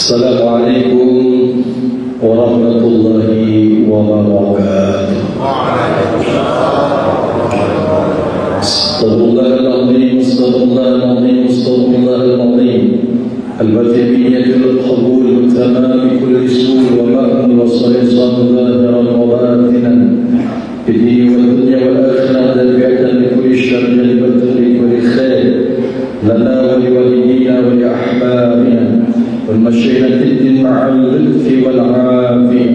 Assalamualaikum warahmatullahi wabarakatuh. Astaghfirullahaladzim, astaghfirullahaladzim, astaghfirullahaladzim. Al-Fatihiyah al-Qabul tamam kulli sur wa ma'an wa salisan zahiran wa batinan bidhi wa dunya wal akhirah dafi'atan li kulli syarrin wa li kulli khair lana wa li walidina wa li ahbabina والمشيئة الدين مع اللطف والعافية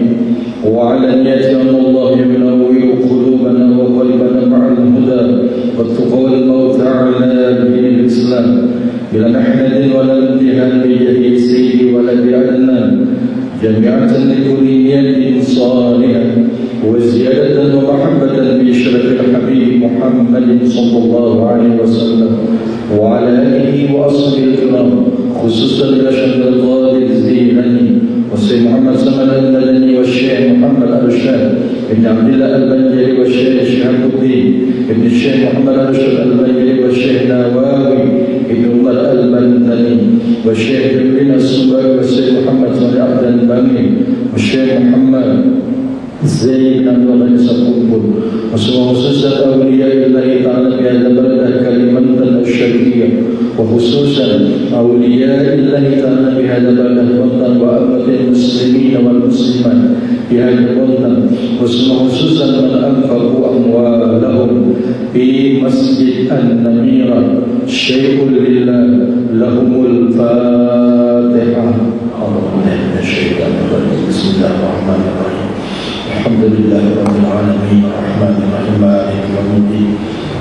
وعلى نية أن الله ينور قلوبنا وقلبنا مع الهدى والتقى والموت على دين الإسلام بلا محنة ولا امتحان بيده سيدي ولا بعدنا جميعا لكل نية صالحة وزيادة ومحبة بإشرف الحبيب محمد صلى الله عليه وسلم وعلى آله وأصحابه الكرام خصوصا الأشهر القادر الزيناني والسيد محمد سمد المدني والشيخ محمد الأرشاد ابن عبد الله البنجلي والشيخ شهاب الدين ابن الشيخ محمد الأرشاد البنجلي والشيخ نواوي ابن عمر البناني والشيخ ابن السباعي والسيد محمد صلى عبد البني والشيخ محمد زين عبد الله الصقور وخصوصا أولياء الله تعالى في هذا البلد كلمة الشرقية وخصوصا أولياء الله تعالى في هذا البلد والوطن وأمة المسلمين والمسلمات في هذا الوطن وخصوصا من أنفقوا أموالهم في مسجد النميرة شيء لله لهم الفاتحة. أعوذ بالله من الشيطان الرجيم. بسم الله الرحمن الرحيم. الحمد لله رب العالمين الرحمن الرحيم مالك يوم الدين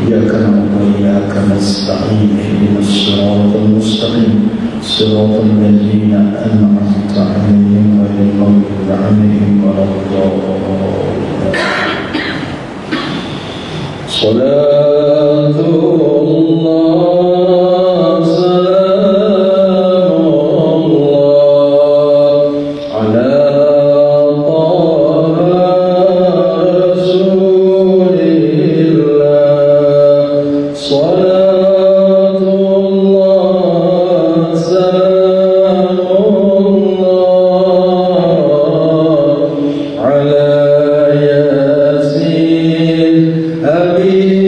إياك نعبد وإياك نستعين اهدنا الصراط المستقيم صراط الذين أنعمت عليهم غير المغضوب عليهم ولا الضالين. صلاة الله Habib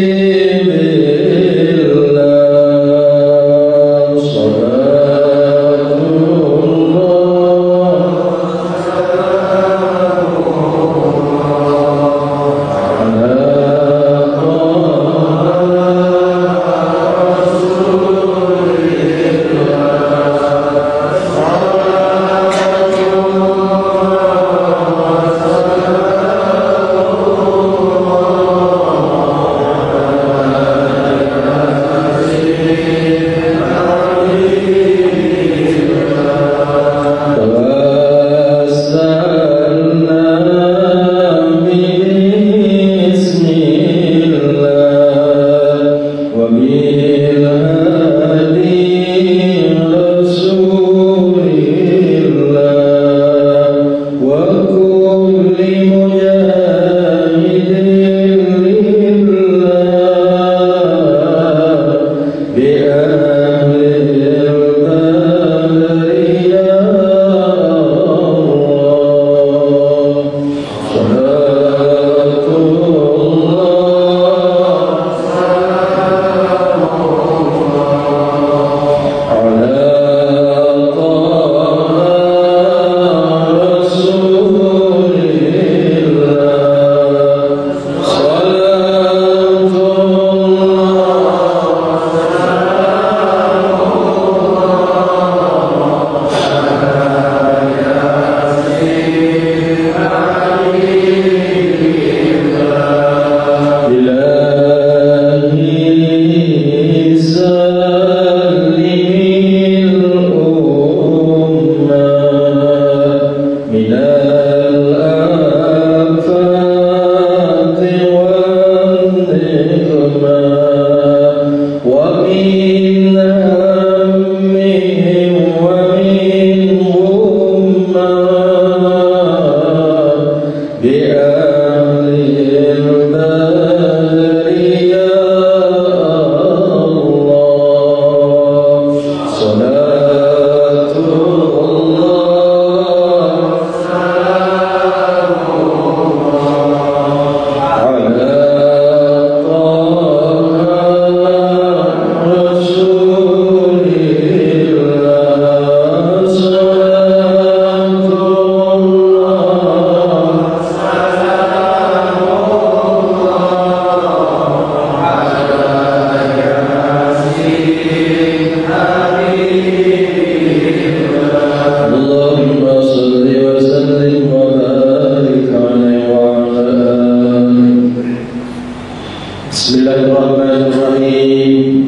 Bismillahirrahmanirrahim.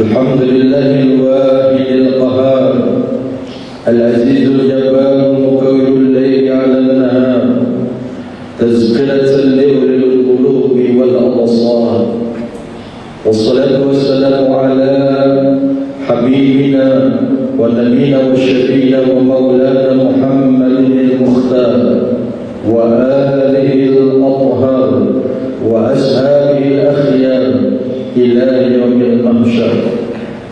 Alhamdulillahil wahidil qahhar, al-azizul jabbar, muqawwirul layli 'ala an-nahar, tazkiratan lil qulubi wal absar. Wassalatu wassalamu ala habibina wa nabiyina wa syafiina wa maulana Muhammadin al-mukhtar wa alihi al-athhar wa ashabihi al-akhyar ila yaumil mahsyar.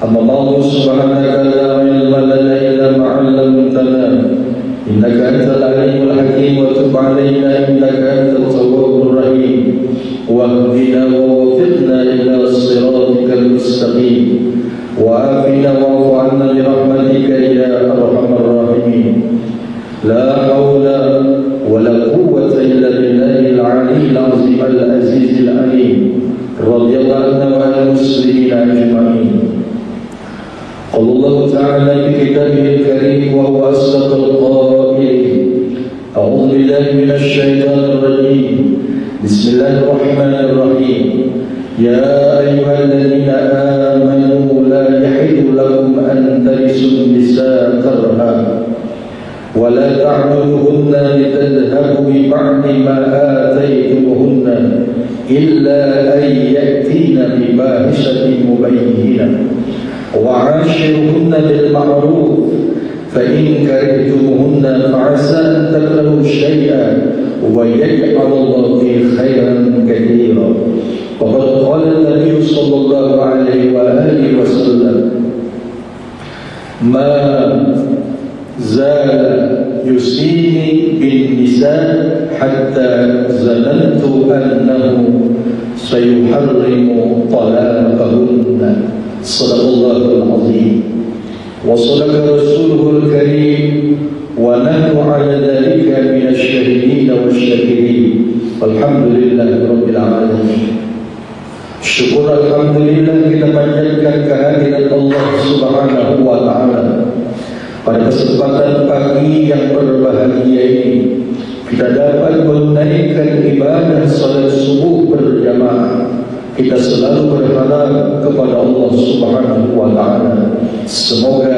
Amma ba'du, subhanaka la ilma lana illa ma 'allamtana innaka antal alimul hakim wa tub 'alaina innaka antat tawwabur rahim wahdina wa waffiqna ila siratikal mustaqim wa afina wa'fu 'anna bi rahmatika ya arhamar rahimin. La haula wa la quwwata illa billahil 'aliyyil 'azim al-azizil 'alim. Radhiyallahu anhu wa al-muslimin ajma'in. Allah Ta'ala fi kitabihil karim wa huwa asdaqul qailin. A'udzu billahi minasy syaithanir rajim. Bismillahirrahmanirrahim. Ya ayyuhalladzina amanu la yahillu lakum an tarisun nisaa karha wa la ta'buduhunna litadhhabu bi ba'di ma ataytumuhunna illa an ya'tina bi fahishatin mubayyinah wa 'ashiruhunna bil ma'ruf fa in karihtumuhunna fa'asa an takrahu shay'an wa yaj'alullahu fi khairan katsiran. Faqad qala an-nabiy sallallahu alaihi wa alihi wasallam ma zala yusini bin nisa hatta zanantu annahu sayuharrimu talaqahunna. Sadaqallahul azim. Wa sadaqa rasuluhul karim wa nahnu ala dhalika minasy syahidin wasyakirin. Alhamdulillahi rabbil alamin. Syukur alhamdulillah kita panjatkan kehadirat Allah Subhanahu wa taala. Pada kesempatan pagi yang berbahagia ini kita dapat menunaikan ibadah salat subuh berjamaah. Kita selalu berharap kepada Allah Subhanahu wa taala semoga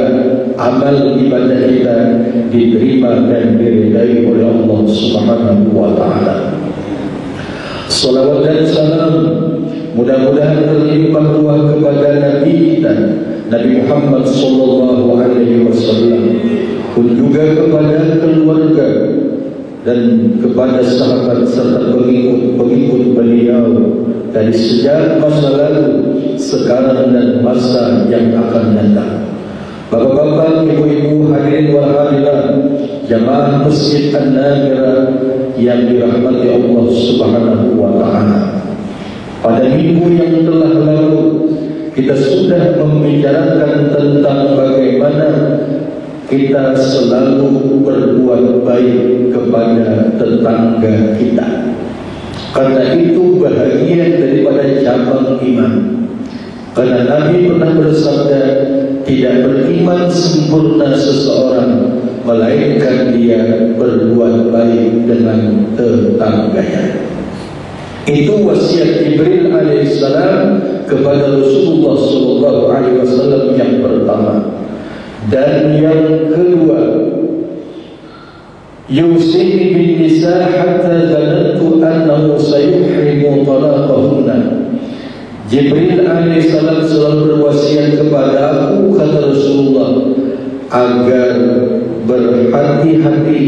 amal ibadah kita diterima dan diridai oleh Allah Subhanahu wa taala. Salawat dan salam mudah-mudahan terlimpah ruah kepada Nabi kita Nabi Muhammad sallallahu alaihi wasallam, pun juga kepada keluarga dan kepada sahabat serta pengikut beliau dari sejak masa lalu, sekarang dan masa yang akan datang. Bapak-bapak, ibu-ibu, hadirin wal hadirat, jamaah Masjid An-Namira yang dirahmati Allah Subhanahu wa taala. Pada minggu yang telah lalu kita sudah membicarakan tentang bagaimana kita selalu berbuat baik kepada tetangga kita. Karena itu bahagian daripada cabang iman. Karena Nabi pernah bersabda, tidak beriman sempurna seseorang melainkan dia berbuat baik dengan tetangganya. Itu wasiat Jibril alaihissalam kepada Rasulullah sallallahu alaihi wasallam yang pertama. Dan yang kedua, yusini bin nisa hatta zanantu annahu sayuhrimu talaqahunna. Jibril alaihissalam selalu berwasiat kepada aku, kata Rasulullah, agar berhati-hati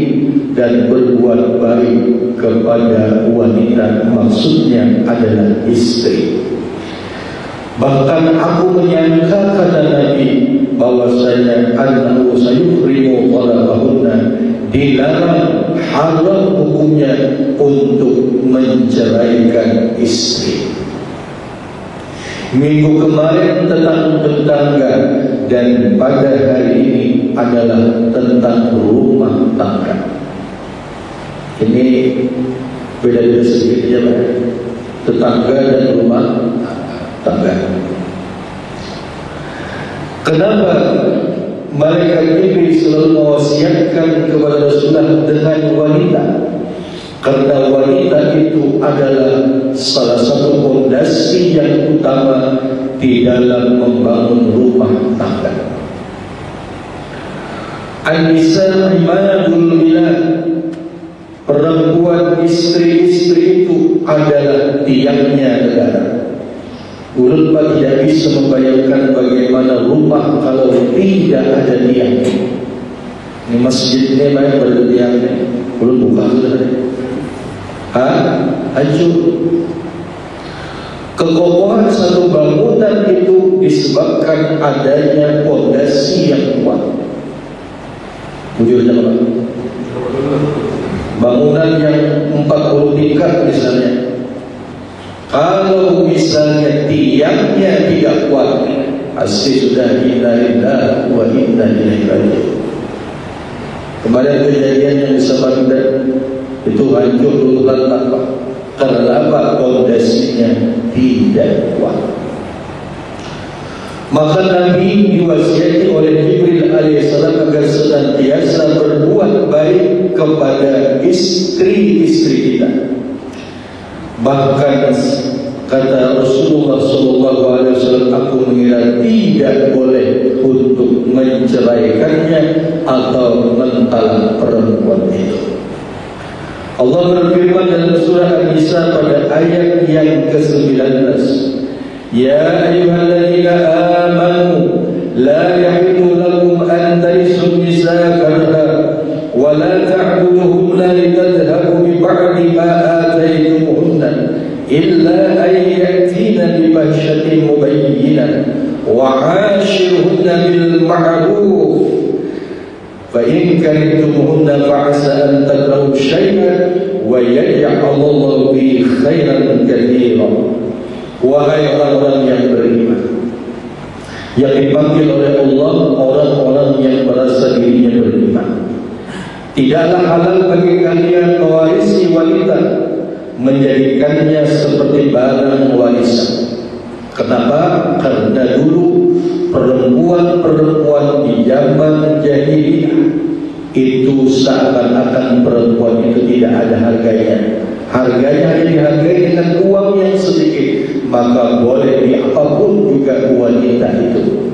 dan berbuat baik kepada wanita, maksudnya adalah istri. Bahkan aku menyangka, kata Nabi, bahwasanya annahu sayuhrimu talaqahunna, dilarang, haram hukumnya untuk menceraikan istri. Minggu kemarin tentang tetangga, dan pada hari ini adalah tentang rumah tangga. Ini beda-beda sedikit ya Pak, tetangga dan rumah tangga. Kenapa malaikat Jibril selalu mewasiatkan kepada Rasulullah dengan wanita? Karena wanita itu adalah salah satu pondasi di dalam membangun rumah tangga. An-nisa imadul bilad, perempuan istri-istri itu adalah tiangnya negara. Ulun tidak bisa membayangkan bagaimana rumah kalau tidak ada tiang. Ini masjid ini banyak bertiangnya. Ulun buka sudah. Hancur. Kekokohan satu bangunan itu disebabkan adanya fondasi yang kuat. Bujurnya apa? Bangunan yang 40 tingkat misalnya, kalau misalnya tiangnya tidak kuat, pasti sudah inna lillahi wa inna ilaihi raji'un. Kemarin kejadian yang di Samarinda itu hancur runtuhan tanpa. Karena apa? Fondasinya tidak kuat. Maka Nabi diwasiati oleh Jibril alaihissalam agar senantiasa berbuat baik kepada istri-istri kita. Bahkan kata Rasulullah SAW, aku mengira tidak boleh untuk menceraikannya atau mentalak perempuan itu. Allah berfirman dalam surah An-Nisa pada ayat yang ke-19, Ya ayyuhalladzina amanu la yahillu lakum an tarisu an-nisaa karha wa la ta'buduhunna litadhhabu bi ba'di ma ataytumuhunna illa an ya'tina bi fahshatin mubayyinah wa 'ashiruhunna bil ma'ruf fa in karihtumuhunna fa'asa an takrahu syai'an wa yaj'alallahu bihi khairan katsiran. Wahai orang-orang yang beriman, yang dipanggil oleh Allah orang-orang yang merasa dirinya beriman, tidaklah halal bagi kalian mewarisi wanita, menjadikannya seperti barang warisan. Kenapa? Karena dulu perempuan-perempuan di zaman jahiliyah itu seakan-akan perempuan itu tidak ada harganya. Harganya hanya dihargai dengan uang yang sedikit, maka boleh di apapun juga wanita itu.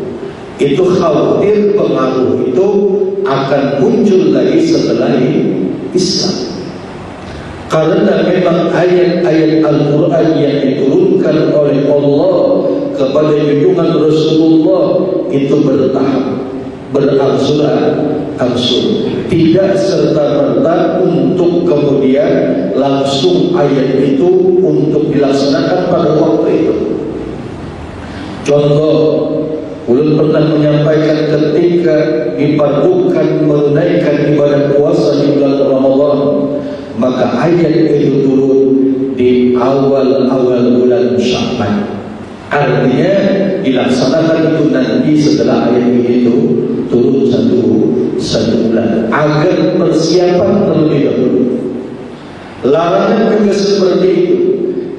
Itu khawatir pengaruh itu akan muncul lagi setelah Islam. Karena memang ayat-ayat Al-Quran yang diturunkan oleh Allah kepada junjungan Rasulullah itu bertahap, berangsur-angsur, tidak serta-merta untuk kemudian langsung ayat itu untuk dilaksanakan pada waktu itu. Contoh, ulun pernah menyampaikan ketika dipadukan menunaikan ibadah puasa di bulan Ramadan, maka ayat itu turun di awal-awal bulan Sya'ban. Artinya dilaksanakan itu nanti setelah ayat itu turun satu bulan, agar persiapan terlebih dahulu. Larangan juga seperti itu,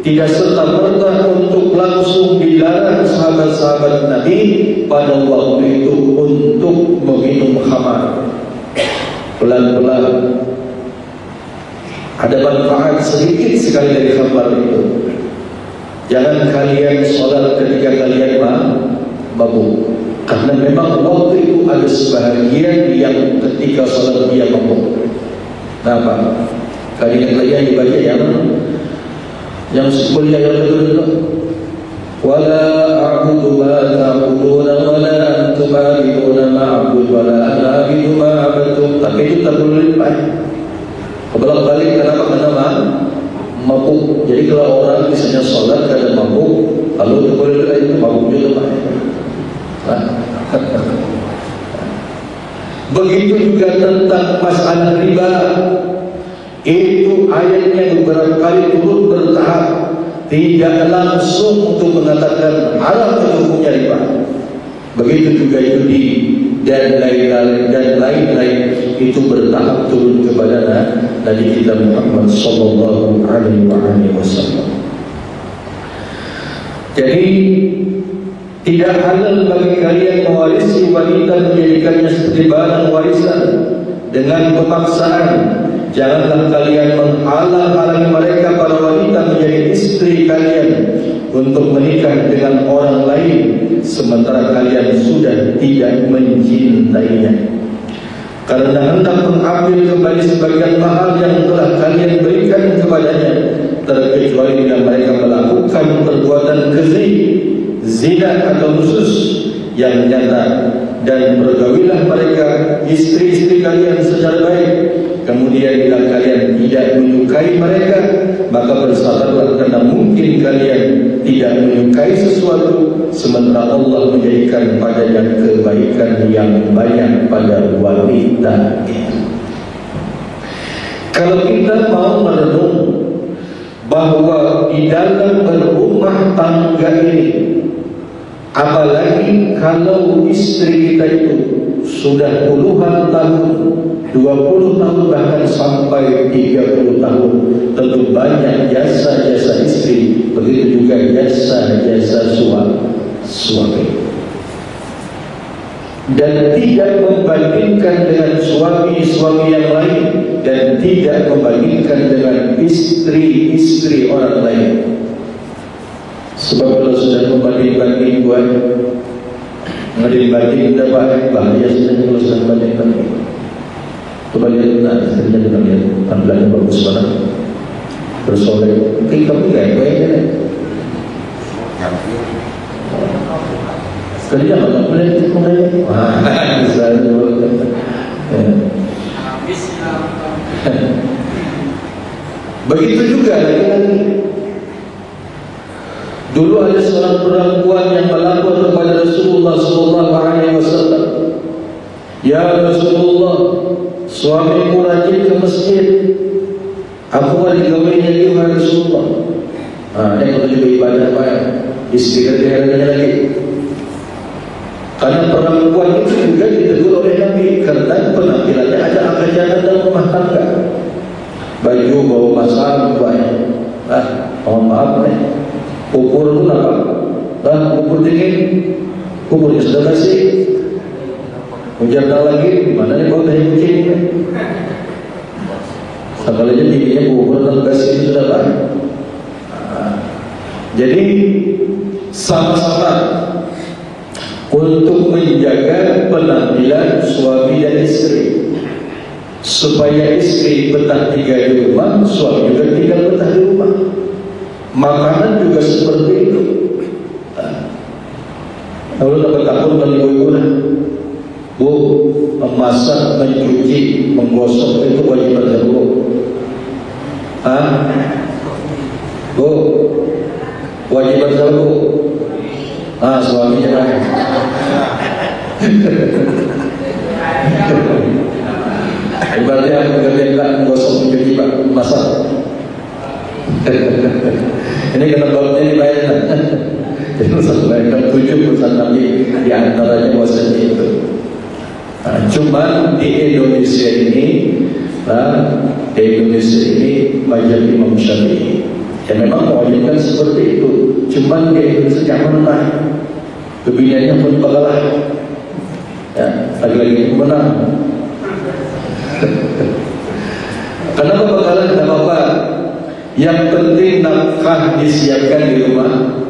tidak serta-merta untuk langsung dilarang sahabat-sahabat Nabi pada waktu itu untuk meminum khamar. Pelan-pelan ada manfaat sedikit sekali dari khamar itu. Jangan kalian sholat ketika kalian mabuk, karena memang waktu itu ada sebahagian yang ketika sholat dia mabuk. Kenapa? Kalian dibaca yang kuliah yang betul-betul. Wala a'budu ma ta'buduna wala antum a'buduna ma'bud wala ana a'budu ma'abadtum. Tapi itu tak boleh lipat. Kebalik-balik kenapa? Mabuk. Jadi kalau orang misalnya sholat kadang mabuk, lalu boleh itu mabuk juga Pak. Begitu juga tentang masalah riba. Itu ayatnya beberapa kali turun bertahap, tidak langsung untuk mengatakan haram hukumnya riba. Begitu juga judi dan lain-lain itu bertahap turun kepada Nabi kita Muhammad sallallahu alaihi wasallam. Jadi tidak halal bagi kalian mewarisi wanita, menjadikannya seperti barang warisan dengan pemaksaan. Janganlah kalian menghalang-halangi mereka para wanita menjadi istri kalian, untuk menikah dengan orang lain sementara kalian sudah tidak mencintainya, karena hendak mengambil kembali sebagian mahal yang telah kalian berikan kepadanya, terkecuali bila mereka melakukan perbuatan keji, zina atau khusus yang nyata, dan bergawilah mereka istri-istri kalian secara baik. Kemudian bila kalian tidak menyukai mereka, maka bersabarlah, karena mungkin kalian tidak menyukai sesuatu sementara Allah menjadikan padanya kebaikan yang banyak pada wanita itu. Kalau kita mau merenung bahwa di dalam berumah tangga ini, apalagi kalau istri kita itu sudah puluhan tahun, 20 tahun, bahkan sampai 30 tahun, tentu banyak jasa-jasa istri, begitu juga jasa-jasa suami. Dan tidak membandingkan dengan suami-suami yang lain, dan tidak membandingkan dengan istri-istri orang lain. Sebab kalau sudah membanding-banding buat ngadil-banding udah bahaya sudah kalau sudah banding-banding. Coba lihat, nah, saya juga lihat tampilannya bagus banget, bersolek. Kamu nggak kayaknya? Sekali apa tak boleh itu? Wah, misalnya. Begitu juga lagi-lagi. Dulu ada seorang perempuan yang melapor kepada Rasulullah SAW. Ya Rasulullah, suamiku rajin ke masjid, aku ada digawainya dia, ya Rasulullah. Ini kalau juga ibadah apa ya? Istri kerja lagi. Karena perempuan itu juga ditegur oleh Nabi karena penampilannya ada kejangan dalam rumah tangga. Baju bau masam banyak. Mohon maaf nih. Ukur itu apa? Ukur dingin. Ukurnya sudah kasih. Hujan lagi, mana nih bau dari kucing? Sekalinya tingginya ukur dan kasih sudah banyak. Jadi sama-sama untuk menjaga penampilan suami dan istri, supaya istri betah tinggal di rumah, suami juga tinggal betah di rumah. Makanan juga seperti itu. Lalu dapat takut dari ibu-ibu, Bu, memasak, mencuci, menggosok itu wajib Bu. Bu, wajib Bu. Suami jangan. Ibaratnya aku kerjakan menggosok, mencuci, Pak, masak. Ini kena bautnya dibayar. Jadi Rasulullah 7 Nabi di antaranya puasanya itu. Cuma di Indonesia ini, mazhab Imam Syafi'i yang memang mewajibkan seperti itu. Cuma di Indonesia jangan menang, kebinanya pun bakalah. Lagi-lagi menang. Kenapa bakalah? Tidak apa-apa. Yang penting nafkah disiapkan di rumah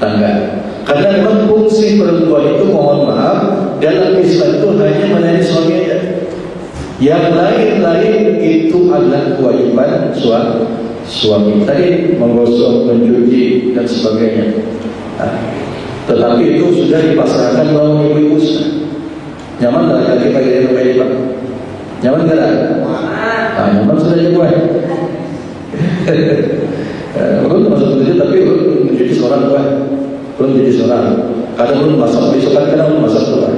tangga. Karena memang fungsi perempuan itu, mohon maaf, dalam Islam itu hanya melayani suami aja. Yang lain-lain itu adalah kewajiban suami. Tadi menggosok, mencuci dan sebagainya. Tetapi itu sudah dipasrahkan oleh ibu-ibu. Nyaman tak lagi pakai rumah ini, Pak? Nyaman tak? Nyaman sudah dibuat. Belum masuk tujuh, tapi belum menjadi seorang tua, belum jadi seorang. Kadang belum masak, besok kan kadang belum masak tua.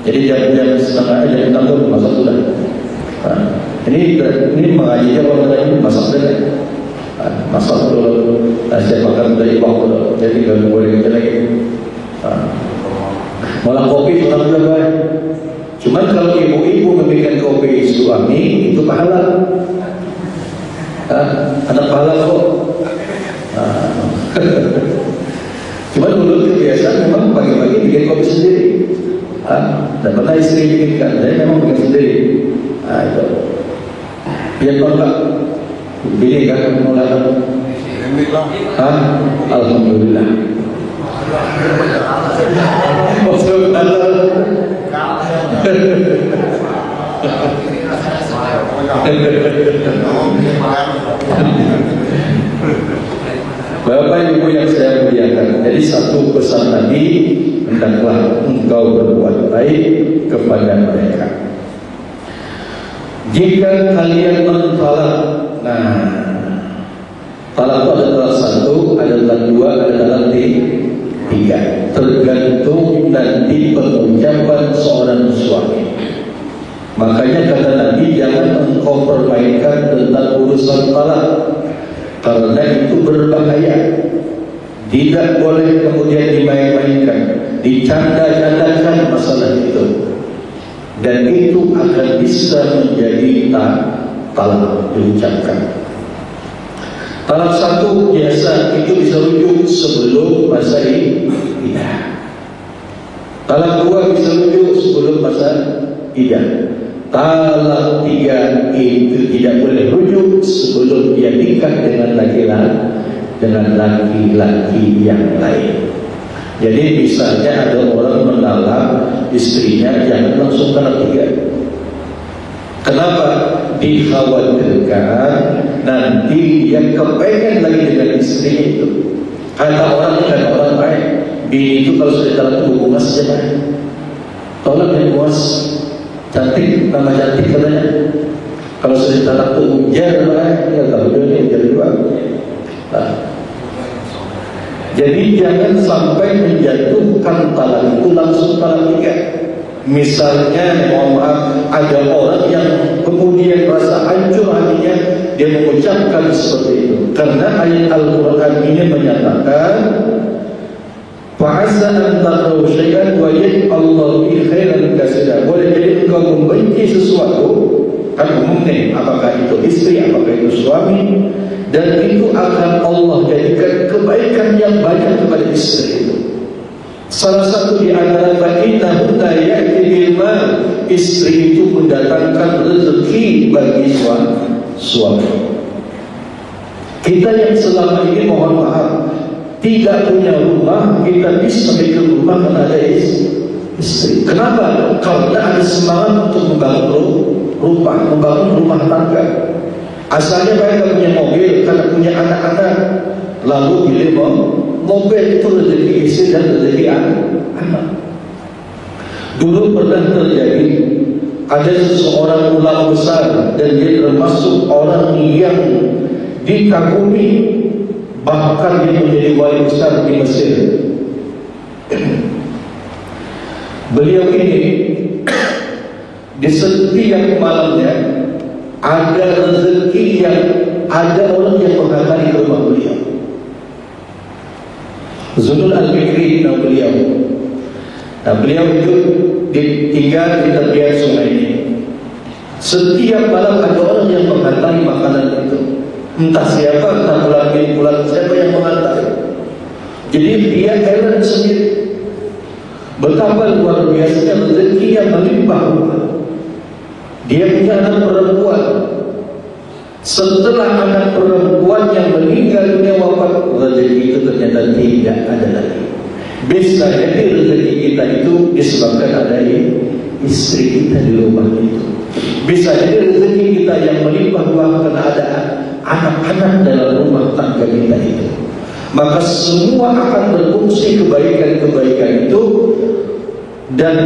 Jadi jam setengah, jam 6 belum masak sudah. Ini mengajinya kalau ada masak sudah. Masak dulu, saya makan dari bawah, jadi nggak boleh kerja lagi. Malah kopi orang sudah baik. Cuman kalau ibu-ibu memberikan kopi suami itu pahala. Ada pahala kok. Cuman dulu kebiasaan memang pagi-pagi bikin kopi sendiri. Dan pernah istri bikinkan, saya memang bikin sendiri. Itu. Biar bangga. Bini kan mengulakan. Alhamdulillah. Alhamdulillah. Masuk Allah. Bapak Ibu yang saya muliakan, jadi satu pesan tadi, hendaklah engkau berbuat baik kepada mereka. Jika kalian mentalak, nah, talak itu adalah satu, adalah dua, adalah tiga, tergantung nanti pengucapan seorang suami. Makanya kata Nabi, jangan engkau permainkan tentang urusan talak, karena itu berbahaya. Tidak boleh kemudian dimain-mainkan, dicanda-candakan masalah itu, dan itu akan bisa menjadi talak diucapkan. Talak satu biasa itu bisa rujuk sebelum masa idah. Talak dua bisa rujuk sebelum masa idah. Talak tiga itu tidak boleh rujuk sebelum dia nikah dengan laki-laki yang lain. Jadi misalnya ada orang mentalak istrinya, jangan langsung talak tiga. Kenapa? Dikhawatirkan nanti dia kepengen lagi dengan istri itu. Kata orang baik, bini itu kalau sudah talak itu bungas saja, tolak dan puas. Cantik, nama cantik katanya. Kalau sudah talak itu ujar, ya tahu dia ujar juga. Jadi jangan sampai menjatuhkan talak itu langsung talak tiga. Misalnya, mohon maaf, ada orang yang kemudian merasa hancur hatinya, dia mengucapkan seperti itu. Karena ayat Al-Quran ini menyatakan, fa'asa an takrahu syai'an wa yaj'allahu bihi khairan katsira. Boleh jadi engkau membenci sesuatu, kan umumnya, apakah itu istri, apakah itu suami, dan itu akan Allah jadikan kebaikan yang banyak kepada istri itu. Salah satu di antara fa'innahu la ya'ti bil mal, istri itu mendatangkan rezeki bagi suami. Kita yang selama ini, mohon maaf, tidak punya rumah, kita bisa bikin rumah karena ada istri. Kenapa? Karena ada semangat untuk membangun rumah tangga. Asalnya mereka punya mobil karena punya anak-anak, lalu pilih mobil itu rezeki istri dan rezeki anak. Dulu pernah terjadi, ada seseorang ulama besar dan dia termasuk orang yang dikagumi, bahkan dia menjadi wali besar di Mesir. Beliau ini di setiap malamnya ada rezeki yang ada orang yang menghalangi rumah beliau. Zulul Al-Fikri nama beliau. Nah, beliau itu tinggal di tepian sungai ini. Setiap malam ada orang yang menghalangi makanan itu. Entah siapa, entah pulang siapa yang mengantar. Jadi dia heran sendiri betapa luar biasanya rezeki yang melimpah rumah. Dia punya anak perempuan. Setelah anak perempuan yang meninggal dunia wafat, rezeki itu ternyata tidak ada lagi. Bisa jadi rezeki kita itu disebabkan ada istri kita di rumah itu. Bisa jadi rezeki kita yang melimpah ruah karena ada anak-anak dalam rumah tangga kita itu. Maka semua akan berfungsi kebaikan-kebaikan itu. Dan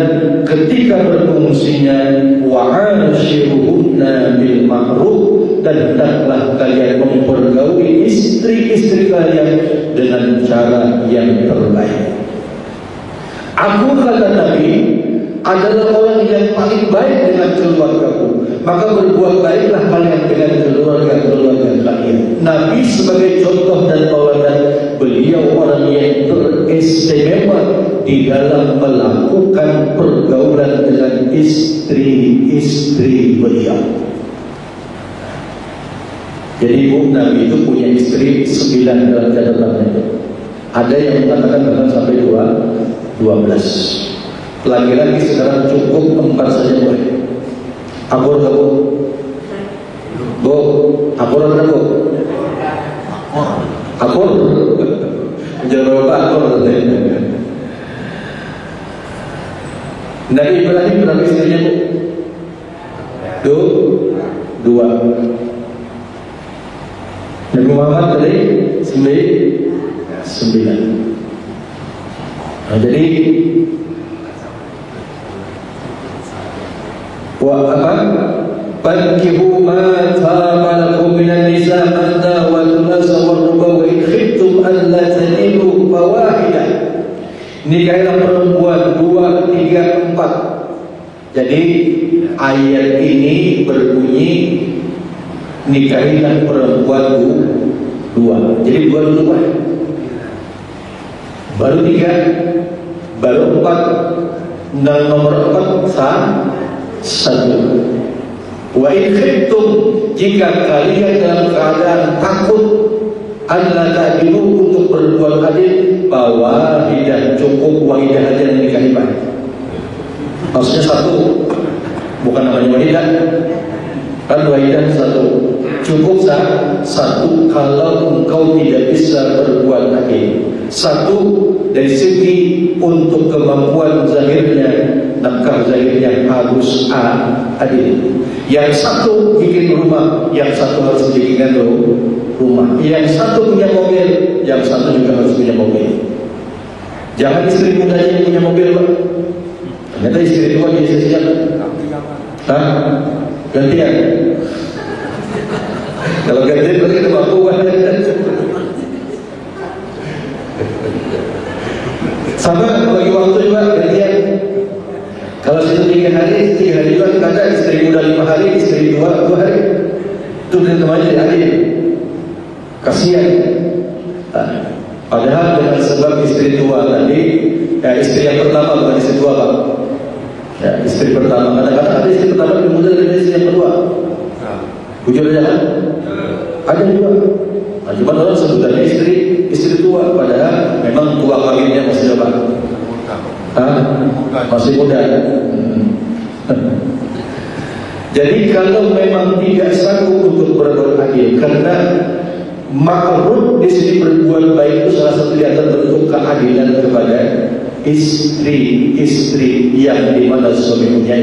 ketika berfungsinya wa'ashiruhunna bil ma'ruf, dan hendaklah kalian mempergauli istri-istri kalian dengan cara yang terbaik. Aku, kata Nabi, adalah orang yang paling baik dengan keluargaku, maka berbuat baiklah kalian dengan keluarga-keluarga kalian. Nabi sebagai contoh dan tauladan, beliau orang yang teristimewa di dalam melakukan pergaulan dengan istri-istri beliau. Jadi Nabi itu punya istri 9 dalam catatan itu. Ada yang mengatakan bahkan sampai 12. Lagi-lagi sekarang cukup 4 saja boleh. Akur gak bu? Akur ada bu? Akur? Jero bakor. Nabi Ibrahim berapa istrinya Bu? Dua. Nabi Muhammad dari 9. Nah, jadi Fankihu ma taba lakum minan nisa matna wa thulatha wa ruba' wa in khiftum alla tadilu fawahidah. Nikahilah perempuan 2, 3, 4. Jadi ayat ini berbunyi nikahilah perempuan 2. Jadi 2 dulu Pak. Baru 3, baru 4. Dan nomor 4 1. Wa in khiftum, jika kalian dalam keadaan takut alla ta'dilu untuk berbuat adil, fawahidah, cukup wahidah aja nikahi Pak. Maksudnya 1, bukan namanya wahidah. Kan wahidah 1. Cukup 1 kalau engkau tidak bisa berbuat adil. 1 dari segi untuk kemampuan zahirnya, nafkah zahirnya harus adil. Yang 1 bikin rumah, yang 1 harus bikinkan rumah. Yang 1 punya mobil, yang 1 juga harus punya mobil. Jangan istri muda yang punya mobil Pak. Ternyata istri tua dia siap. Gantian. Kalau gantian berarti kita mampu sama bagi waktu juga gantian. Kalau situ 3 hari juga kadang istri muda 5 hari, istri tua 2 hari. Itu namanya adil. Kasihan. Padahal dengan sebab istri tua tadi, istri yang pertama bukan istri tua Pak. Ya, istri pertama. Kadang-kadang ada istri pertama lebih muda dari istri yang kedua. Jujur aja kan? Ada juga. Nah, cuma orang sebutannya istri tua, padahal memang tua kawinnya masih apa? Masih muda. Jadi kalau memang tidak sanggup untuk berbuat adil, karena ma'ruf di sini berbuat baik itu salah satu di antara bentuk keadilan kepada istri yang dimana suami punya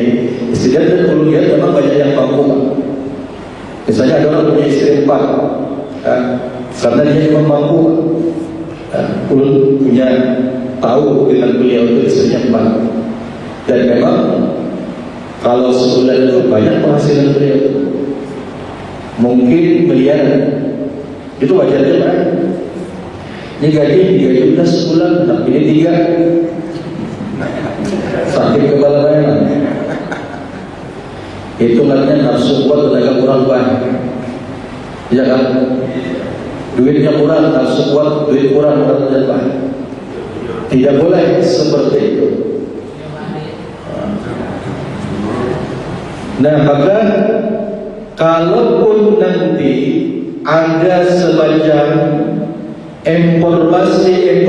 istri. Dan perlu lihat memang banyak yang mampu. Misalnya ada orang punya istri 4, karena dia memang mampu, punya tahu dengan beliau itu istrinya 4. Dan memang kalau sebulan itu banyak penghasilan beliau, mungkin miliaran. Itu wajarnya Pak. Ini gaji 3 juta sebulan, tapi ini 3. Sakit kepala mainan. Hitungannya nafsu kuat, tenaga kurang banyak. Ya kan? Duitnya kurang, nafsu kuat, duit kurang, tenaga banyak. Tidak boleh seperti itu. Nah, maka kalaupun nanti ada semacam informasi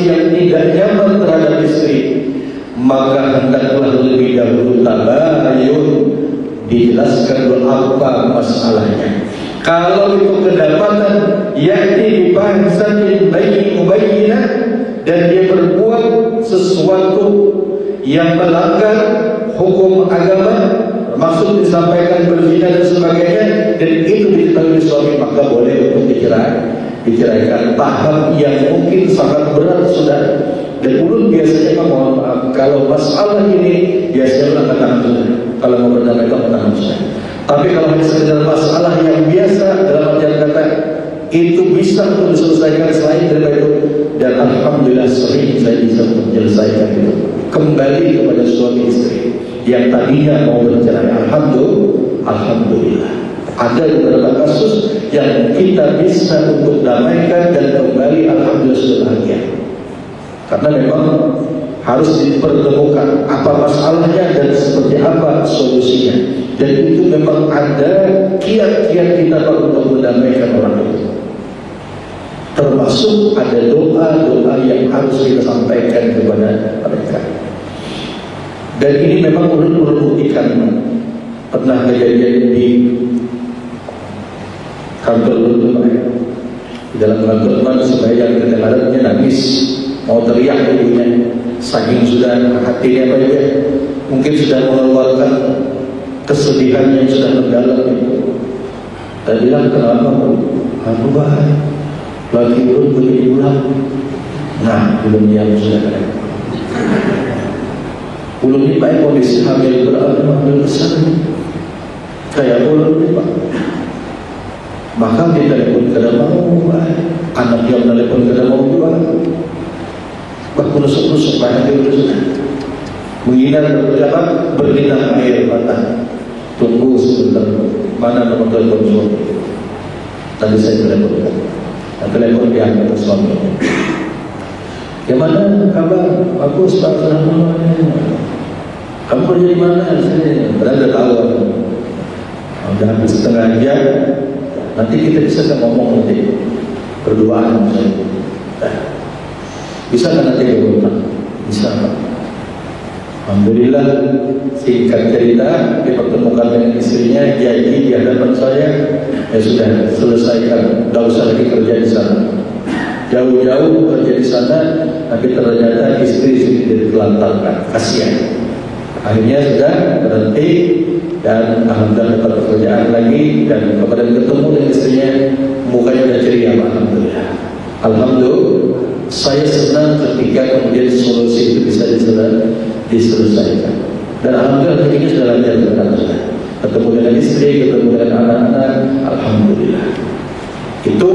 yang tidak nyaman terhadap istri, maka hendaklah lebih dahulu tabayun, dijelaskan dulu apa masalahnya. Kalau itu kedapatan yakni bibahasatin mubayyinah, dan dia berbuat sesuatu yang melanggar hukum agama, maksud disampaikan berzina dan sebagainya, dan itu diketahui suami, maka boleh untuk diceraikan. Tahap yang mungkin sangat berat sudah. Dan ulun biasanya mohon maaf, kalau masalah ini biasanya mengatakan sudah, kalau mau berdamai mengatakan sudah. Tapi kalau hanya sekedar masalah yang biasa, dalam artian kata itu bisa untuk diselesaikan selain daripada itu, dan alhamdulillah sering saya bisa menyelesaikan itu. Kembali kepada suami istri yang tadinya mau bercerai, alhamdulillah ada beberapa kasus yang kita bisa untuk damaikan dan kembali, alhamdulillah sudah bahagia. Karena memang harus dipertemukan apa masalahnya dan seperti apa solusinya, dan itu memang ada kiat-kiat kita untuk mendamaikan orang itu. Termasuk ada doa-doa yang harus kita sampaikan kepada mereka. Dan ini memang perlu buktikan. Pernah kejadian di kantor Lutut, di dalam kantor supaya yang kedengarannya nangis menangis, mau teriak ibunya, saking sudah hatinya apa ya, mungkin sudah mengeluarkan kesedihan yang sudah mendalam itu. Saya bilang, kenapa Bu? Aku baik, lagi urut begini pulang. Nah, belum diam sudah kena. Belum ini Pak, kondisi hamil berapa hamil besar ini. Kayak belum ini Pak. Maka dia telepon kada mau, anak yang telepon kada mau juga. Bah menusuk-nusuk banyak dia sudah. Menghindar berapa? Berlinang air mata. Tunggu sebentar. Mana nomor telepon suami? Tadi saya telepon. Telepon dia ke suami. Gimana kabar? Bagus Pak, kamu kerja di mana? Saya berada tahu. Udah habis setengah jam. Nanti kita bisa ngomong nanti berduaan. Bisa kan nanti berduaan? Bisa Pak. Alhamdulillah, singkat cerita dipertemukan dengan istrinya, jadi di hadapan saya, ya sudah selesaikan, tidak usah lagi kerja di sana. Jauh-jauh kerja di sana, tapi ternyata istri ditelantarkan, kasihan. Akhirnya sudah berhenti dan alhamdulillah dapat pekerjaan lagi dan kemudian ketemu dengan istrinya, mukanya sudah ceria, alhamdulillah. Alhamdulillah, saya senang ketika kemudian solusi itu bisa diselesaikan. Dan alhamdulillah ini sudah lancar berjalan. Ketemu dengan istri, ketemu dengan anak-anak, alhamdulillah. Itu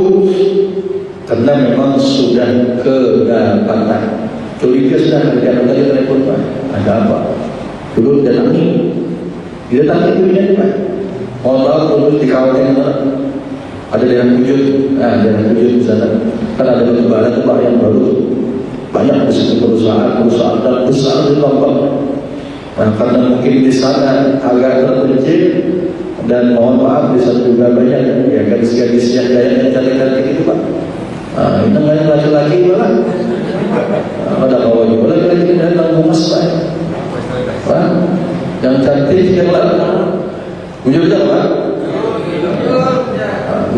karena memang sudah kedapatan. Curiga sudah ada lagi telepon Pak. Ada apa? Dulu datangi. Dia datang ke Pak. Mohon maaf dulu dikawatin Pak. Ada daerah Kujut, daerah Kujut di sana. Kan ada batu bara itu Pak yang baru. Banyak di situ perusahaan dan besar di Lombok. Nah, karena mungkin di sana agak terpencil dan mohon maaf di sana juga banyak ya gadis-gadis yang gayanya cantik-cantik itu Pak. Nah, itu banyak laki-laki malah. Ada bawahnya, laki-laki datang bungas Pak. Pak, yang cantik yang lah. Jujur aja Pak.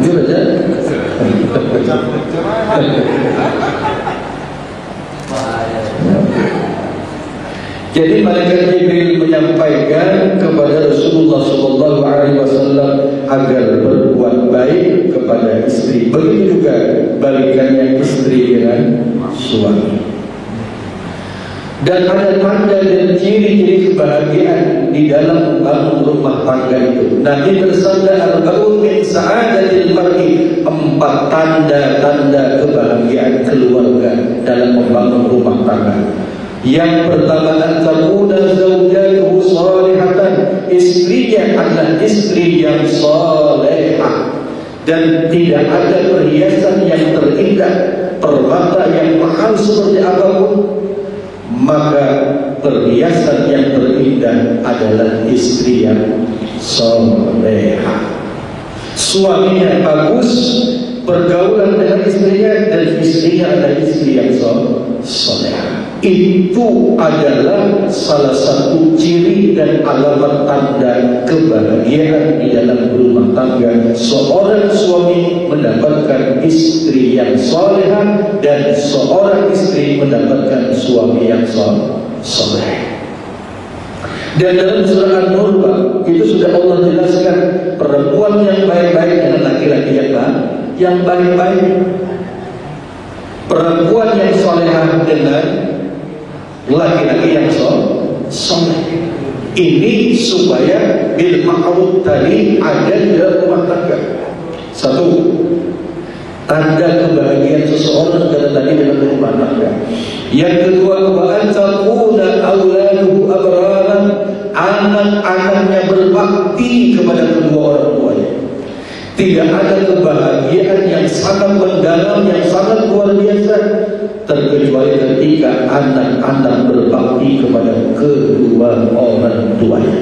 Jujur aja. Jadi malaikat Jibril menyampaikan kepada Rasulullah SAW agar berbuat baik kepada istri. Begitu juga balikannya istri dengan suami. Dan ada tanda dan ciri-ciri kebahagiaan di dalam membangun rumah tangga itu. Nabi bersabda, al-qaul min sa'adatil mar'i, 4 tanda-tanda kebahagiaan keluarga dalam membangun rumah tangga. Yang pertama, antakuna zawjatuhu salihatan, istrinya adalah istri yang salehah dan tidak ada perhiasan yang terindah, permata yang mahal seperti apapun, maka perhiasan yang terindah adalah istri yang salehah. Suaminya bagus, pergaulan dengan istrinya, dan istrinya adalah istri yang salehah. Itu adalah salah satu ciri dan alamat tanda kebahagiaan di dalam rumah tangga. Seorang suami mendapatkan istri yang salehah dan seorang istri mendapatkan suami yang saleh. Dan dalam surah An-Nur itu sudah Allah jelaskan perempuan yang baik-baik dengan laki-laki yang baik-baik. Perempuan yang salehah dengan laki-laki yang soleh. Ini supaya bil ma'ruf tadi ada di dalam rumah tangga. Satu, tanda kebahagiaan seseorang dan tadi dalam rumah tangga. Yang kedua, wa antakuna auladuhu abraran, anak-anaknya berbakti kepada kedua orang tuanya. Tidak ada kebahagiaan yang sangat mendalam, yang sangat luar biasa, terkecuali ketika anak-anak berbakti kepada kedua orang tuanya.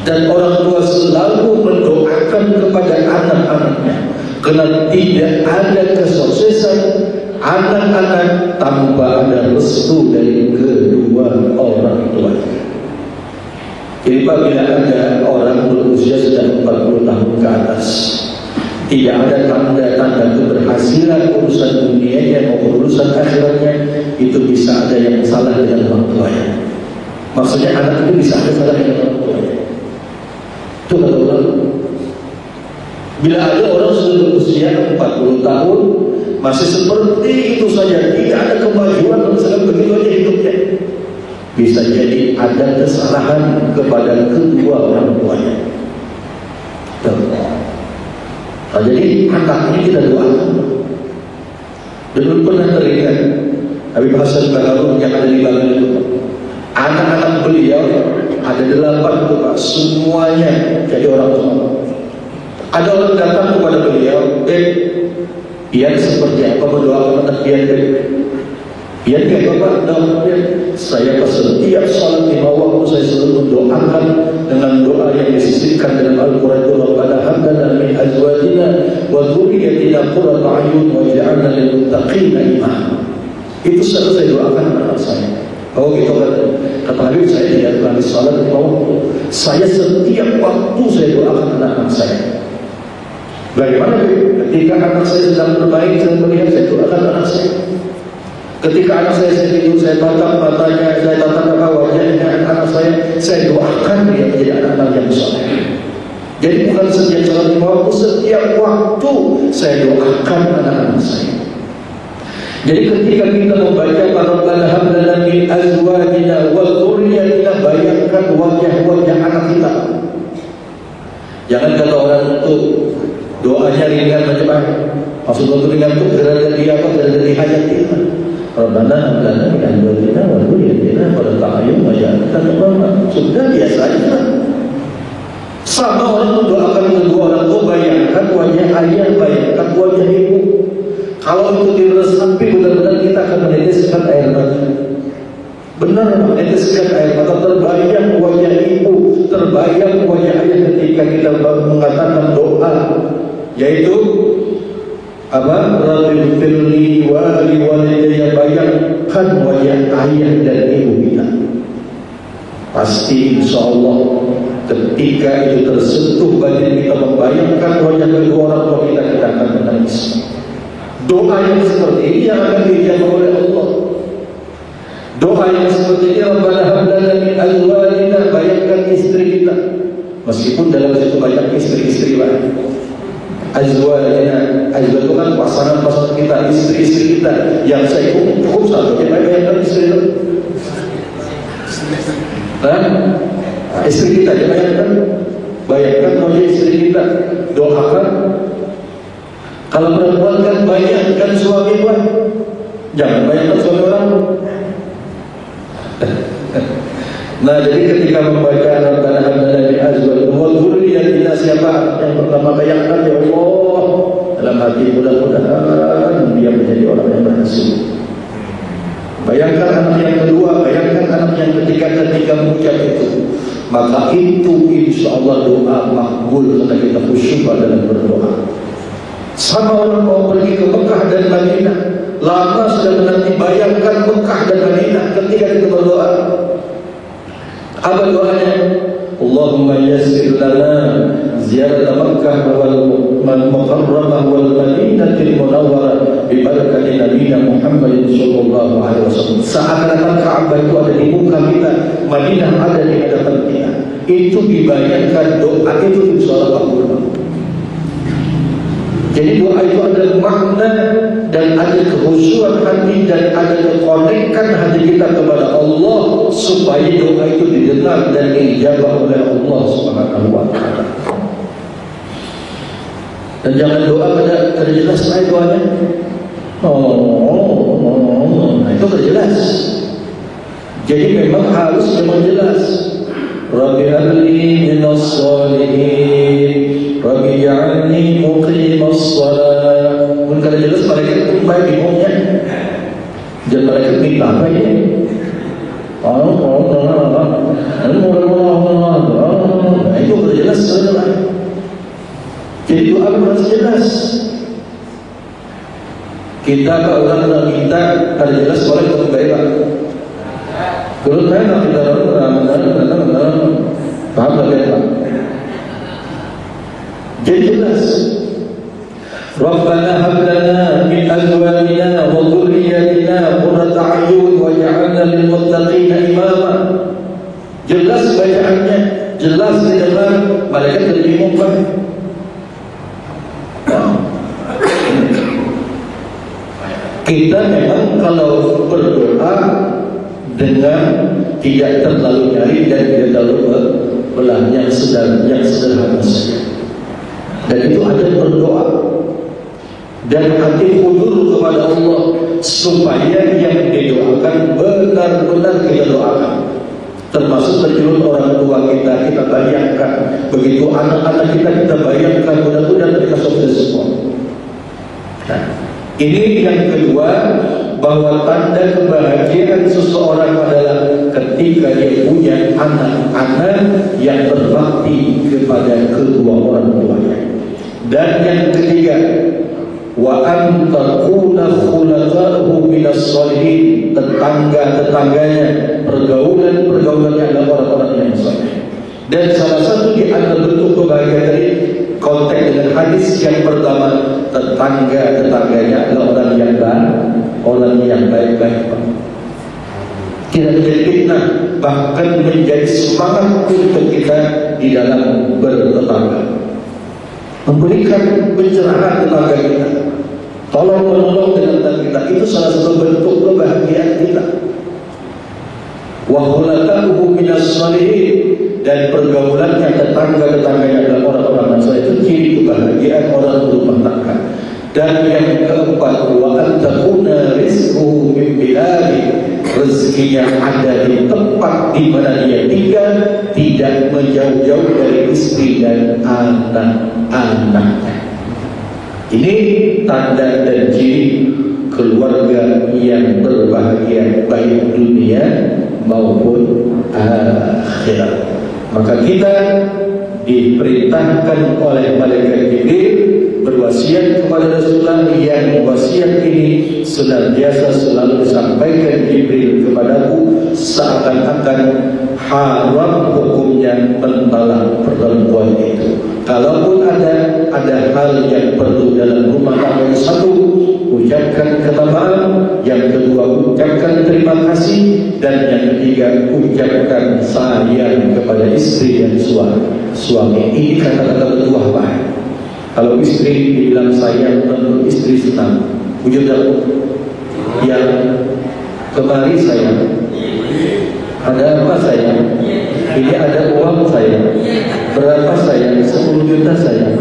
Dan orang tua selalu mendoakan kepada anak-anaknya, karena tidak ada kesuksesan anak-anak tanpa ada restu dari kedua orang tuanya. Jadi apabila ada orang berusia sudah 40 tahun ke atas, Tidak ada tanda-tanda keberhasilan urusan dunianya maupun urusan akhiratnya itu bisa ada yang salah dengan orang tuanya. Maksudnya anak itu bisa ada salah dengan orang tuanya. Itu kata ulama. Bila ada orang sudah berusia 40 tahun masih seperti itu saja, tidak ada kemajuan misalkan begitu aja hidupnya, bisa jadi ada kesalahan kepada kedua orang tuanya. Nah, jadi anak ini kita doakan. Dulu pernah teringat Habib Hasan Baharun yang ada di Bangun itu, anak-anak beliau ada 8 itu Pak, semuanya jadi orang tua. Ada orang datang kepada beliau, Ian seperti apa mendoakan anak Ian? Ian kayak Bapak doakan saya pas setiap salat 5 waktu saya selalu mendoakan dengan doa yang disisipkan dalam Al-Quran. Rabbana hab lana min azwajina wa dhurriyyatina qurrata a'yun waj'alna lil muttaqina imama. Itu selalu saya doakan anak saya. Kalau gitu kata Habib, saya tidak pernah salat 5 waktu. Saya setiap waktu saya doakan anak saya. Bagaimana ketika anak saya sedang bermain, saya melihat, saya doakan anak saya. Ketika anak saya tidur, saya tatap matanya, saya tatap wajahnya anak saya doakan dia menjadi anak yang soleh. Jadi bukan setiap salat 5 waktu, setiap waktu saya doakan anak-anak saya. Jadi ketika kita membaca Rabbana hab lana min azwajina wa dhurriyyatina, bayangkan wajah-wajah anak kita. Jangan kata orang itu doanya ringan macam-macam. Maksudnya ringan itu gara-gara dia apa? Gara-gara hajat kita. Rabbana hab lana min azwajina wa dhurriyyatina qurrata a'yun waj'alna lil muttaqina. Sudah biasa aja. Sama orang mendoakan kedua orang tua, bayangkan wajah ayah, bayangkan wajah ibu. Kalau itu diresapi, benar-benar kita akan meneteskan air mata. Benar, meneteskan air mata. Terbayang wajah ibu, terbayang wajah ayah ketika kita mengatakan doa, yaitu apa? Rabbi firli wa li walidayya, bayangkan wajah ayah dan ibu kita. Pasti insya Allah ketika itu tersentuh batin kita, membayangkan wajah kedua orang tua kita, kita akan menangis. Doa yang seperti ini yang akan dijawab oleh Allah. Doa yang seperti ini, Rabbana hab lana min azwajina, bayangkan istri kita. Meskipun dalam situ banyak istri-istri lain. Azwajina, azwaj itu kan pasangan-pasangan kita, istri-istri kita. Yang saya cukup satu, kita bayangkan istri itu. Nah, istri kita bayangkan wajah istri kita, doakan. Kalau perempuan kan bayangkan suami pun, jangan bayangkan suami orang. Nah, jadi ketika membaca Rabbana hab lana min azwajina wa dhurriyyatina, siapa yang pertama bayangkan, ya Allah, dalam hati mudah-mudahan dia menjadi orang yang berhasil. Bayangkan anak yang kedua, bayangkan anak yang ketika mengucap itu, maka itu insya Allah doa makbul karena kita khusyuk dalam berdoa. Sama orang mau pergi ke Mekah dan Madinah, lama sudah menanti, bayangkan Mekah dan Madinah ketika kita berdoa. Apa doanya? Allahumma yassir lana ziyarat Makkah wal Mukarramah wal Madinatil Munawwarah bi barakati Nabi Muhammad sallallahu alaihi wasallam. Seakan-akan Ka'bah itu ada di muka kita, Madinah ada di hadapan kita. Itu dibayangkan, doa itu insyaallah makbul. Jadi doa itu ada makna dan ada kehusuan hati dan ada kekonekan hati kita kepada Allah supaya doa itu didengar dan dijawab oleh Allah Subhanahu wa taala. Dan jangan doa kada jelas saya doanya. Nah itu kada jelas. Jadi memang harus jelas. Rabbi habli minas shalihin, Rabbi ja'alni muqimas shalah. Pun kada jelas mereka itu baik bingungnya. Jangan mereka minta apa ini? Nah itu kada jelas sebenarnya. Jadi doa harus jelas. Kita kalau orang minta kada jelas boleh kita bayar. Kalau saya nak kita paham tak ya? Jadi jelas. Rabbana hab lana min azwajina wa dhurriyyatina qurrata a'yun waj'alna lil muttaqina imama. Jelas bacaannya, jelas didengar, malaikat lebih mumpah. Kita memang kalau berdoa dengan tidak terlalu nyari dan tidak terlalu belah, yang sederhana saja. Dan itu ada berdoa dan hati hudur kepada Allah supaya yang didoakan benar-benar kita doakan. Termasuk terjun orang tua kita bayangkan, begitu anak-anak kita bayangkan, mudah-mudahan mereka sukses semua. Nah, ini yang kedua, bahwa tanda kebahagiaan seseorang adalah ketika dia punya anak-anak yang berbakti kepada kedua orang tuanya. Dan yang ketiga, wa an takuna khulafa'uhu minas sholihin, tetangga-tetangganya, pergaulannya adalah orang-orang yang saleh. Dan salah satu di antara bentuk kebahagiaan dari konteks dengan hadis yang pertama, tetangga-tetangganya adalah orang yang baik-baik. Tidak menjadi fitnah, bahkan menjadi semangat untuk kita di dalam bertetangga. Memberikan pencerahan tetangga kita, tolong menolong dengan tetangga kita, itu salah satu bentuk kebahagiaan kita. Wa khulafa'uhu minas sholihin, dan pergaulannya tetangga-tetangganya adalah orang-orang saleh, itu ciri kebahagiaan orang berumah tangga. Dan yang keempat, wa antakuna rizquhu min biladi, rezekinya ada di tempat di mana dia tinggal, tidak menjauh-jauh dari istri dan anak-anaknya. Ini tanda dan ciri keluarga yang berbahagia, baik dunia maupun akhirat. Maka kita diperintahkan oleh malaikat Jibril berwasiat kepada Rasulullah, yang wasiat ini senantiasa selalu disampaikan Jibril kepadaku, seakan-akan haram hukumnya mentalak perempuan itu. Kalaupun ada hal yang perlu dalam rumah tangga, satu, ucapkan kata maaf, yang kedua ucapkan terima kasih, dan yang ketiga ucapkan sayang kepada istri dan suami. Ini kata-kata bertuah baik. Kalau istri dibilang sayang, tentu istri senang. Wujud yang kemari sayang, ada apa sayang? Ini ada uang sayang. Berapa sayang? 10 juta sayang.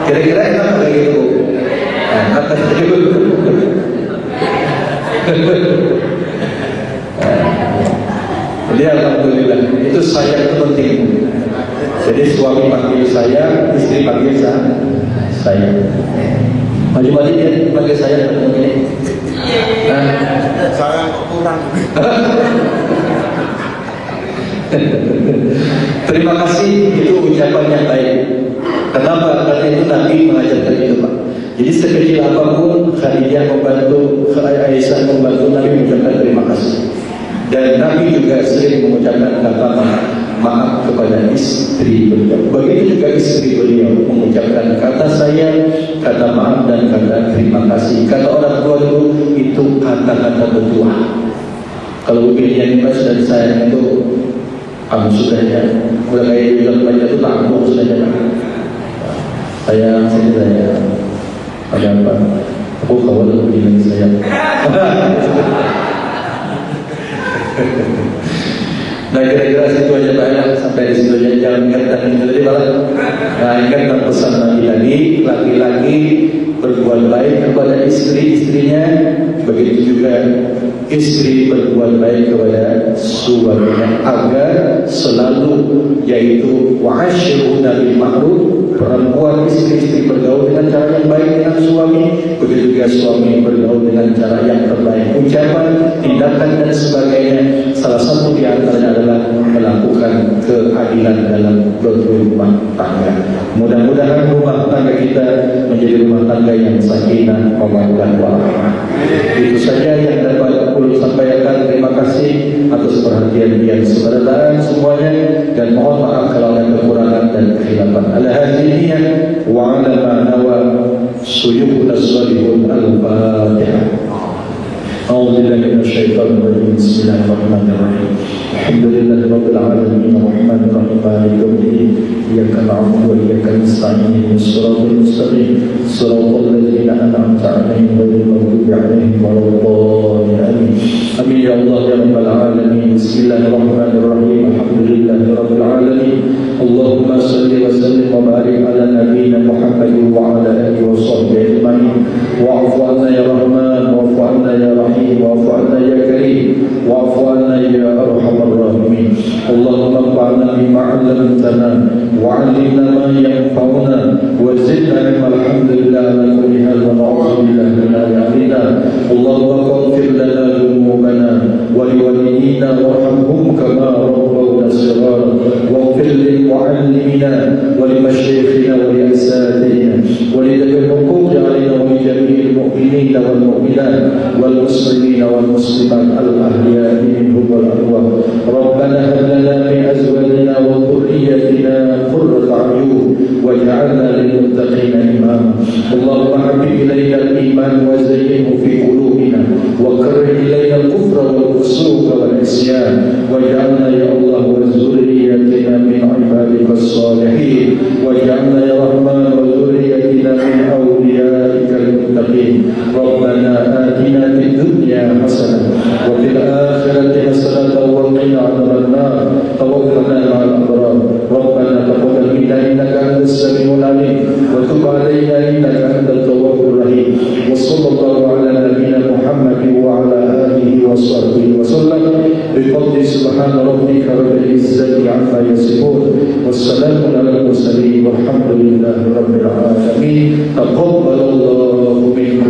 Kira-kira enak kayak gitu. Atas itu. Jadi alhamdulillah, itu sayang itu penting. Jadi suami panggil saya, istri panggil saya. Maju-maju dia panggil saya begini. Saya kurang. Terima kasih, itu ucapan yang baik. Kenapa? Karena itu Nabi mengajarkan itu, Pak. Jadi sekecil apapun Khadijah membantu, Aisyah membantu, Nabi mengucapkan terima kasih. Dan Nabi juga sering mengucapkan kata maaf kepada istri beliau. Begitu juga istri beliau mengucapkan kata sayang, kata maaf, dan kata terima kasih. Kata orang tua itu kata-kata bertuah. Kalau begini yang sudah disayang itu, kamu sudahnya udah kayak bilang banyak itu takut sudahnya. Sayang, saya ada apa? Aku khawatir begini sayang. Nah, kira-kira situ aja Pak ya, sampai di situ aja, jangan ingatkan itu tadi Pak. Nah, ingatkan pesan Nabi tadi, laki-laki berbuat baik kepada istri-istrinya, begitu juga istri berbuat baik kepada suaminya, agar selalu, yaitu wa'asyruna bil ma'ruf, perempuan istri-istri bergaul dengan cara yang baik dengan suami, begitu juga suami bergaul dengan cara yang terbaik, ucapan, tindakan dan sebagainya. Salah satu di antaranya adalah melakukan keadilan dalam berumah tangga. Mudah-mudahan rumah tangga kita menjadi rumah tangga yang sakinah, mawaddah warahmah. Itu saja yang dapat aku sampaikan. Terima kasih atas perhatian yang sebenarnya semuanya, dan mohon maaf kalau ada kekurangan dan kehilangan. الاستجابة على هذه النية وعلى ما نوى شيوخنا الصالحون. الفاتحة. أعوذ بالله من الشيطان الرجيم. بسم الله الرحمن الرحيم. الحمد لله رب العالمين الرحمن الرحيم مالك يوم الدين إياك نعبد وإياك نستعين اهدنا الصراط المستقيم صراط الذين أنعمت عليهم غير المغضوب عليهم ولا الضالين آمين. آمين يا الله يا رب العالمين. بسم الله الرحمن الرحيم. الحمد لله رب العالمين. اللهم صل وسلم وبارك على نبينا محمد وعلى آله وصحبه أجمعين. واعف عنا يا رحمن واعف عنا يا رحيم واعف عنا يا كريم واعف عنا يا أرحم الراحمين. اللهم انفعنا بما علمتنا وعلمنا ما ينفعنا وزدنا علما. الحمد لله على كل حال ونعوذ بالله من أعمالنا. اللهم اغفر لنا ذنوبنا ولوالدينا وارحمهم كما ربونا صغارا واغفر لمعلمنا ولمشايخنا ولأساتذتنا ولذوي الحقوق علينا ولجميع المؤمنين والمؤمنات والمسلمين والمسلمات الأحياء منهم والأموات. ربنا هب لنا من أزواجنا وذريتنا قرة أعين واجعلنا للمتقين إماما. اللهم حبب إلينا الإيمان وزينه في قلوبنا وكره إلينا الكفر والفسوق والعصيان واجعلنا يا الله وذريتنا من عبادك الصالحين واجعلنا يا رحمن وذريتنا من أوليائك المتقين. ربنا آتنا في الدنيا حسنة وفي الآخرة حسنة وقنا عذاب النار. توفنا مع الأبرار. ربنا تقبل منا إنك أنت السميع العليم وتب علينا إنك أنت التواب الرحيم. وصلى الله على نبينا محمد وعلى آله وصحبه وسلم بفضل سبحان ربك رب العزة عما يصفون والسلام على المرسلين والحمد لله رب العالمين. تقبل الله منا